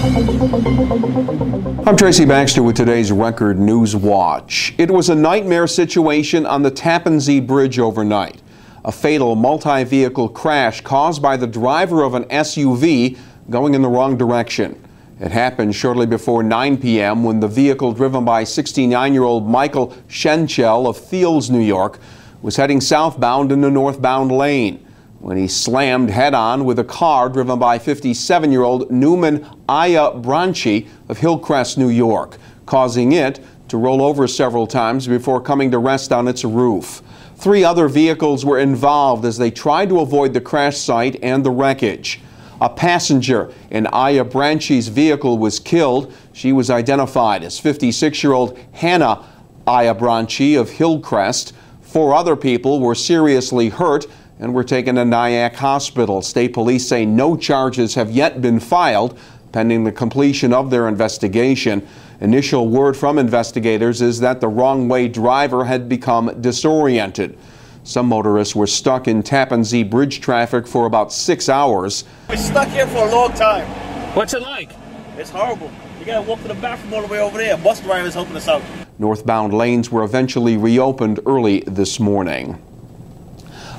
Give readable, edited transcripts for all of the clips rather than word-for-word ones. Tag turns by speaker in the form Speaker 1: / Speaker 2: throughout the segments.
Speaker 1: I'm Tracy Baxter with today's Record Newswatch. It was a nightmare situation on the Tappan Zee bridge overnight. A fatal multi-vehicle crash caused by the driver of an SUV going in the wrong direction. It happened shortly before 9 p.m. when the vehicle driven by 69-year-old Michael Schenchel of Thiels, New York, was heading southbound in the northbound lane when he slammed head-on with a car driven by 57-year-old Newman Aya Branchi of Hillcrest, New York, causing it to roll over several times before coming to rest on its roof. 3 other vehicles were involved as they tried to avoid the crash site and the wreckage. A passenger in Aya Branchi's vehicle was killed. She was identified as 56-year-old Hannah Aya Branchi of Hillcrest. 4 other people were seriously hurt and were taken to Nyack Hospital. State police say no charges have yet been filed, pending the completion of their investigation. Initial word from investigators is that the wrong-way driver had become disoriented. Some motorists were stuck in Tappan Zee bridge traffic for about 6 hours.
Speaker 2: We're stuck here for a long time.
Speaker 3: What's it like?
Speaker 2: It's horrible. You gotta walk to the bathroom all the way over there. Bus drivers helping us out.
Speaker 1: Northbound lanes were eventually reopened early this morning.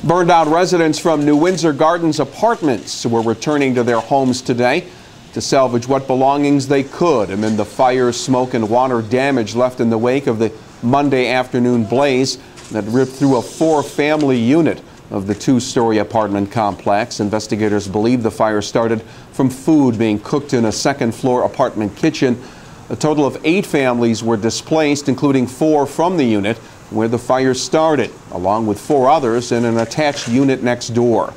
Speaker 1: Burned out residents from New Windsor Gardens apartments were returning to their homes today to salvage what belongings they could amid the fire, smoke, and water damage left in the wake of the Monday afternoon blaze that ripped through a 4-family unit of the 2-story apartment complex. Investigators believe the fire started from food being cooked in a second-floor apartment kitchen. A total of 8 families were displaced, including 4 from the unit where the fire started, along with 4 others in an attached unit next door.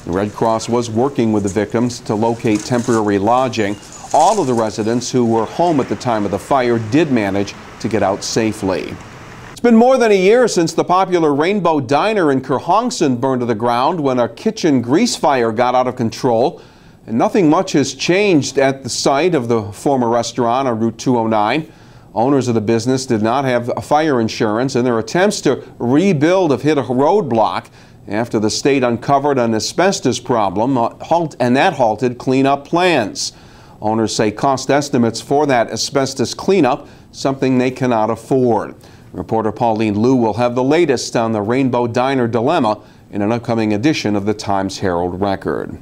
Speaker 1: The Red Cross was working with the victims to locate temporary lodging. All of the residents who were home at the time of the fire did manage to get out safely. It's been more than a year since the popular Rainbow Diner in Kerhonkson burned to the ground when a kitchen grease fire got out of control. And nothing much has changed at the site of the former restaurant on Route 209. Owners of the business did not have fire insurance, and their attempts to rebuild have hit a roadblock after the state uncovered an asbestos problem, and that halted cleanup plans. Owners say cost estimates for that asbestos cleanup, something they cannot afford. Reporter Pauline Liu will have the latest on the Rainbow Diner dilemma in an upcoming edition of the Times-Herald Record.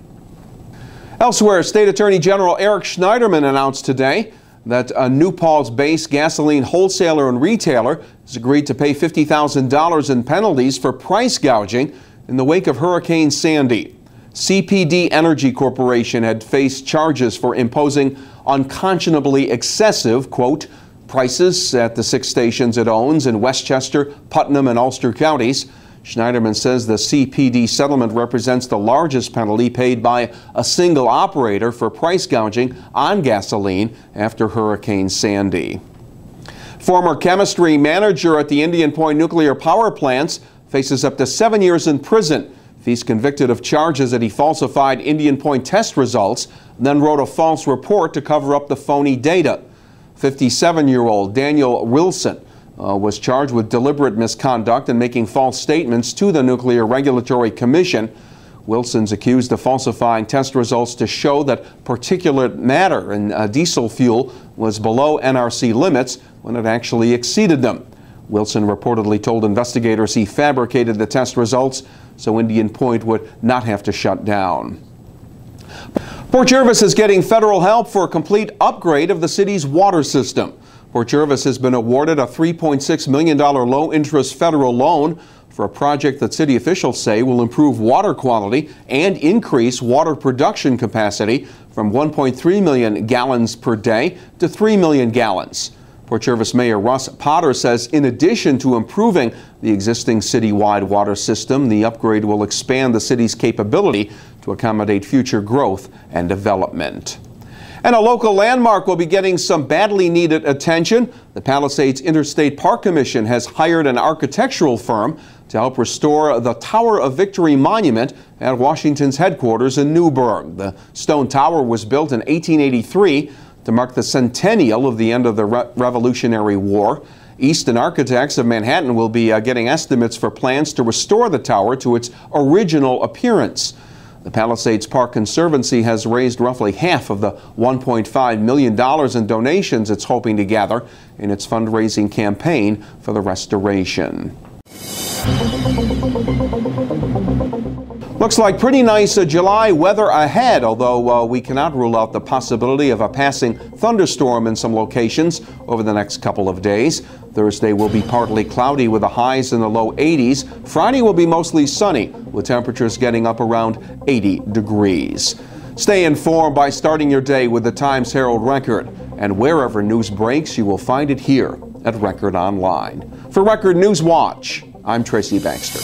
Speaker 1: Elsewhere, State Attorney General Eric Schneiderman announced today that a New Paltz-based gasoline wholesaler and retailer has agreed to pay $50,000 in penalties for price gouging in the wake of Hurricane Sandy. CPD Energy Corporation had faced charges for imposing unconscionably excessive, quote, prices at the 6 stations it owns in Westchester, Putnam, and Ulster counties. Schneiderman says the CPD settlement represents the largest penalty paid by a single operator for price gouging on gasoline after Hurricane Sandy. Former chemistry manager at the Indian Point nuclear power plants faces up to 7 years in prison. He's convicted of charges that he falsified Indian Point test results, then wrote a false report to cover up the phony data. 57-year-old Daniel Wilson was charged with deliberate misconduct and making false statements to the Nuclear Regulatory Commission. Wilson's accused of falsifying test results to show that particulate matter in diesel fuel was below NRC limits when it actually exceeded them. Wilson reportedly told investigators he fabricated the test results so Indian Point would not have to shut down. Port Jervis is getting federal help for a complete upgrade of the city's water system. Port Jervis has been awarded a $3.6 million low-interest federal loan for a project that city officials say will improve water quality and increase water production capacity from 1.3 million gallons per day to 3 million gallons. Port Jervis Mayor Russ Potter says in addition to improving the existing citywide water system, the upgrade will expand the city's capability to accommodate future growth and development. And a local landmark will be getting some badly needed attention. The Palisades Interstate Park Commission has hired an architectural firm to help restore the Tower of Victory Monument at Washington's headquarters in Newburgh. The stone tower was built in 1883 to mark the centennial of the end of the Revolutionary War. Easton Architects of Manhattan will be getting estimates for plans to restore the tower to its original appearance. The Palisades Park Conservancy has raised roughly half of the $1.5 million in donations it's hoping to gather in its fundraising campaign for the restoration. Looks like pretty nice July weather ahead, although we cannot rule out the possibility of a passing thunderstorm in some locations over the next couple of days. Thursday will be partly cloudy with the highs in the low 80s. Friday will be mostly sunny with temperatures getting up around 80 degrees. Stay informed by starting your day with the Times-Herald Record, and wherever news breaks, you will find it here at Record Online. For Record Newswatch, I'm Tracy Baxter.